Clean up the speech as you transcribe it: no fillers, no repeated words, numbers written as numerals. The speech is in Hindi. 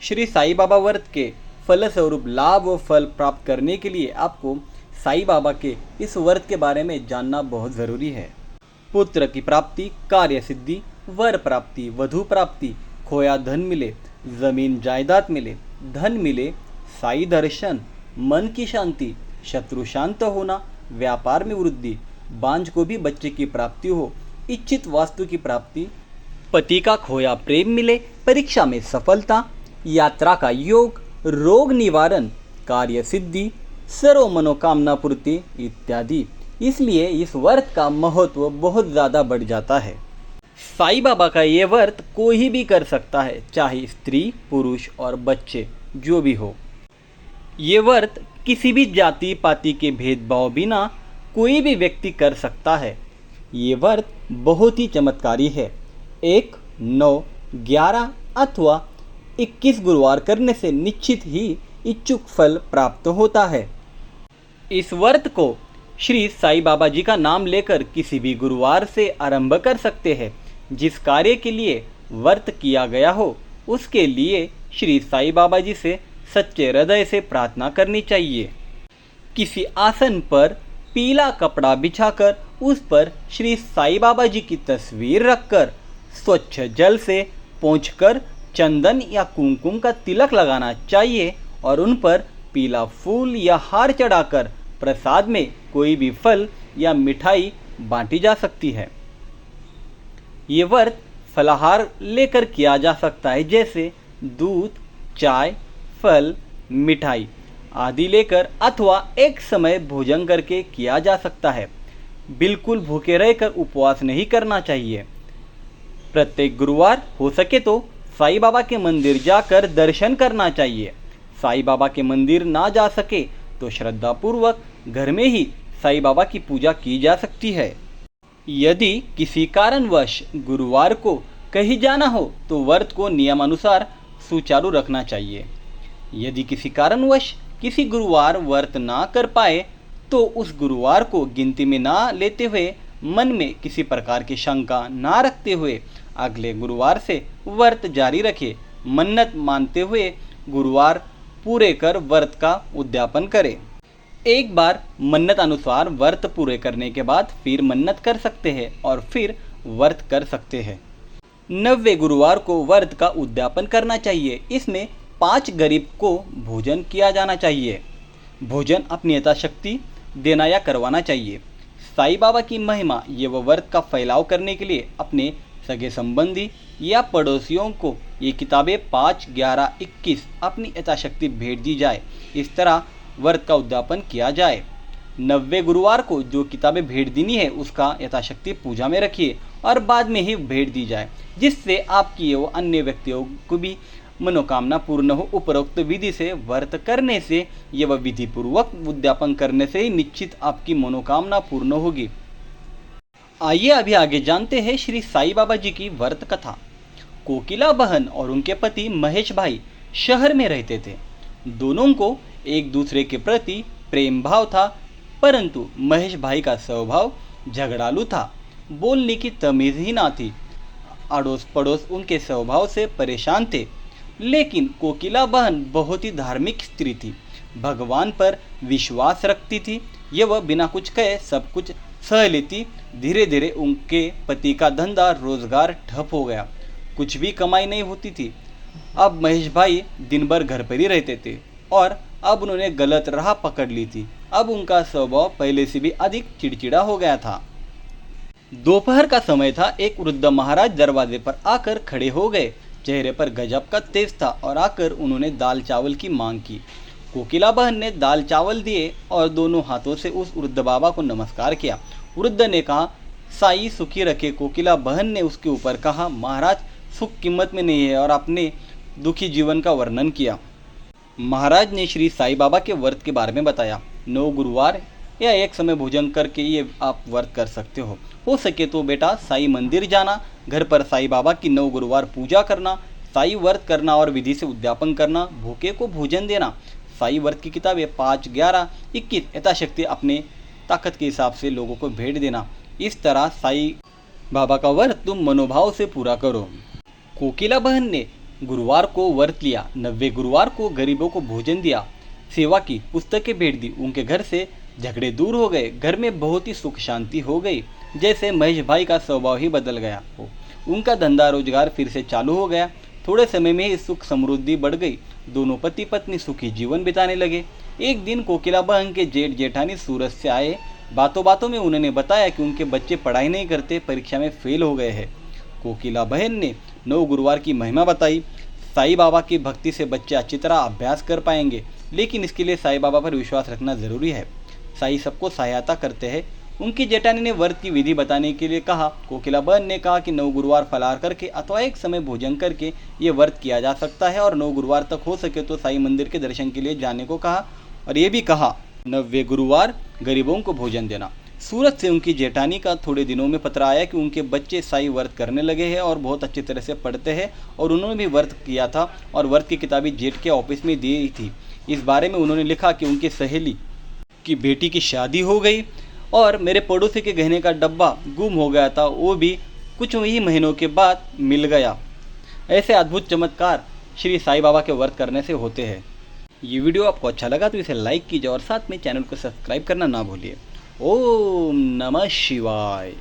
श्री साईं बाबा व्रत के फलस्वरूप लाभ व फल प्राप्त करने के लिए आपको साईं बाबा के इस व्रत के बारे में जानना बहुत ज़रूरी है। पुत्र की प्राप्ति, कार्य सिद्धि, वर प्राप्ति, वधु प्राप्ति, खोया धन मिले, जमीन जायदाद मिले, धन मिले, साई दर्शन, मन की शांति, शत्रु शांत होना, व्यापार में वृद्धि, बांझ को भी बच्चे की प्राप्ति हो, इच्छित वास्तु की प्राप्ति, पति का खोया प्रेम मिले, परीक्षा में सफलता, यात्रा का योग, रोग निवारण, कार्य सिद्धि, सर्व मनोकामना पूर्ति इत्यादि। इसलिए इस व्रत का महत्व बहुत ज़्यादा बढ़ जाता है। साईं बाबा का ये व्रत कोई भी कर सकता है, चाहे स्त्री, पुरुष और बच्चे जो भी हो। ये व्रत किसी भी जाति पाति के भेदभाव बिना कोई भी व्यक्ति कर सकता है। ये व्रत बहुत ही चमत्कारी है। 1, 9, 11 अथवा 21 गुरुवार करने से निश्चित ही इच्छुक फल प्राप्त होता है। इस व्रत को श्री साईं बाबा जी का नाम लेकर किसी भी गुरुवार से आरंभ कर सकते हैं। जिस कार्य के लिए व्रत किया गया हो उसके लिए श्री साईं बाबा जी से सच्चे हृदय से प्रार्थना करनी चाहिए। किसी आसन पर पीला कपड़ा बिछाकर उस पर श्री साईं बाबा जी की तस्वीर रखकर स्वच्छ जल से पोंछकर चंदन या कुमकुम का तिलक लगाना चाहिए और उन पर पीला फूल या हार चढ़ाकर प्रसाद में कोई भी फल या मिठाई बांटी जा सकती है। ये व्रत फलाहार लेकर किया जा सकता है, जैसे दूध, चाय, फल, मिठाई आदि लेकर, अथवा एक समय भोजन करके किया जा सकता है। बिल्कुल भूखे रहकर उपवास नहीं करना चाहिए। प्रत्येक गुरुवार हो सके तो साईं बाबा के मंदिर जाकर दर्शन करना चाहिए। साईं बाबा के मंदिर ना जा सके तो श्रद्धापूर्वक घर में ही साईं बाबा की पूजा की जा सकती है। यदि किसी कारणवश गुरुवार को कहीं जाना हो तो व्रत को नियमानुसार सुचारू रखना चाहिए। यदि किसी कारणवश किसी गुरुवार व्रत ना कर पाए तो उस गुरुवार को गिनती में ना लेते हुए, मन में किसी प्रकार की शंका ना रखते हुए अगले गुरुवार से व्रत जारी रखे। मन्नत मानते हुए गुरुवार पूरे कर व्रत का उद्यापन करें। एक बार मन्नत अनुसार व्रत पूरे करने के बाद फिर मन्नत कर सकते हैं और फिर व्रत कर सकते हैं। 90वें गुरुवार को व्रत का उद्यापन करना चाहिए। इसमें 5 गरीब को भोजन किया जाना चाहिए। भोजन अपनी यथाशक्ति देना या करवाना चाहिए। साईं बाबा की महिमा एवं व्रत का फैलाव करने के लिए अपने सगे संबंधी या पड़ोसियों को ये किताबें 5, 11, 21 अपनी यथाशक्ति भेंट दी जाए। इस तरह व्रत का उद्यापन किया जाए। 90वें गुरुवार को जो किताबें भेंट देनी है उसका यथाशक्ति पूजा में रखिए और बाद में ही भेंट दी जाए, जिससे आपकी एवं अन्य व्यक्तियों को भी मनोकामना पूर्ण हो। उपरोक्त विधि से व्रत करने से एवं विधि पूर्वक उद्यापन करने से ही निश्चित आपकी मनोकामना पूर्ण होगी। आइए अभी आगे जानते हैं श्री साईं बाबा जी की व्रत कथा। कोकिला बहन और उनके पति महेश भाई शहर में रहते थे। दोनों को एक दूसरे के प्रति प्रेम भाव था, परंतु महेश भाई का स्वभाव झगड़ालू था। बोलने की तमीज ही ना थी। अड़ोस पड़ोस उनके स्वभाव से परेशान थे। लेकिन कोकिला बहन बहुत ही धार्मिक स्त्री थी। भगवान पर विश्वास रखती थी। ये वह बिना कुछ कहे सब कुछ सह लेती। धीरे धीरे उनके पति का धंधा रोजगार ठप हो गया। कुछ भी कमाई नहीं होती थी। अब महेश भाई दिन भर घर पर ही रहते थे और अब उन्होंने गलत राह पकड़ ली थी। अब उनका स्वभाव पहले से भी अधिक चिड़चिड़ा हो गया था। दोपहर का समय था। एक वृद्ध महाराज दरवाजे पर आकर खड़े हो गए। चेहरे पर गजब का तेज था और आकर उन्होंने दाल चावल की मांग की। कोकिला बहन ने दाल चावल दिए और दोनों हाथों से उस वृद्ध बाबा को नमस्कार किया। वृद्ध ने कहा, साईं सुखी रखे। कोकिला बहन ने उसके ऊपर कहा, महाराज सुख कीमत में नहीं है, और अपने दुखी जीवन का वर्णन किया। महाराज ने श्री साईं बाबा के व्रत के बारे में बताया। 9 गुरुवार या एक समय भोजन करके ये आप व्रत कर सकते हो सके तो बेटा साईं मंदिर जाना, घर पर साईं बाबा की 9 गुरुवार पूजा करना, साईं व्रत करना और विधि से उद्यापन करना, भूखे को भोजन देना, साईं व्रत की किताबें 5, 11, 21 यथाशक्ति अपने ताकत के हिसाब से लोगों को भेंट देना। इस तरह साईं बाबा का व्रत तुम मनोभाव से पूरा करो। कोकिला बहन ने गुरुवार को व्रत लिया, 90 गुरुवार को गरीबों को भोजन दिया, सेवा की, पुस्तकें भेंट दी, उनके घर से झगड़े दूर हो गए, घर में बहुत ही सुख शांति हो गई, जैसे महेश भाई का स्वभाव ही बदल गया हो। उनका धंधा रोजगार फिर से चालू हो गया। थोड़े समय में ही सुख समृद्धि बढ़ गई। दोनों पति पत्नी सुखी जीवन बिताने लगे। एक दिन कोकिला बहन के जेठ जेठानी सूरत से आए। बातों बातों में उन्होंने बताया कि उनके बच्चे पढ़ाई नहीं करते, परीक्षा में फेल हो गए हैं। कोकिला बहन ने 9 गुरुवार की महिमा बताई। साईं बाबा की भक्ति से बच्चे अच्छी तरह अभ्यास कर पाएंगे, लेकिन इसके लिए साईं बाबा पर विश्वास रखना जरूरी है। साईं सबको सहायता करते हैं। उनकी जेठानी ने व्रत की विधि बताने के लिए कहा। कोकिला बहन ने कहा कि 9 गुरुवार फलाहार करके अथवा एक समय भोजन करके ये व्रत किया जा सकता है और 9 गुरुवार तक हो सके तो साईं मंदिर के दर्शन के लिए जाने को कहा। और ये भी कहा 90 गुरुवार गरीबों को भोजन देना। सूरत से उनकी जेठानी का थोड़े दिनों में पत्र आया कि उनके बच्चे साईं व्रत करने लगे हैं और बहुत अच्छी तरह से पढ़ते हैं, और उन्होंने भी व्रत किया था और व्रत की किताबें जेठ के ऑफिस में दी थी। इस बारे में उन्होंने लिखा कि उनकी सहेली की बेटी की शादी हो गई और मेरे पड़ोसी के गहने का डब्बा गुम हो गया था, वो भी कुछ ही महीनों के बाद मिल गया। ऐसे अद्भुत चमत्कार श्री साईं बाबा के व्रत करने से होते हैं। ये वीडियो आपको अच्छा लगा तो इसे लाइक कीजिए और साथ में चैनल को सब्सक्राइब करना ना भूलिए। ओम नमः शिवाय।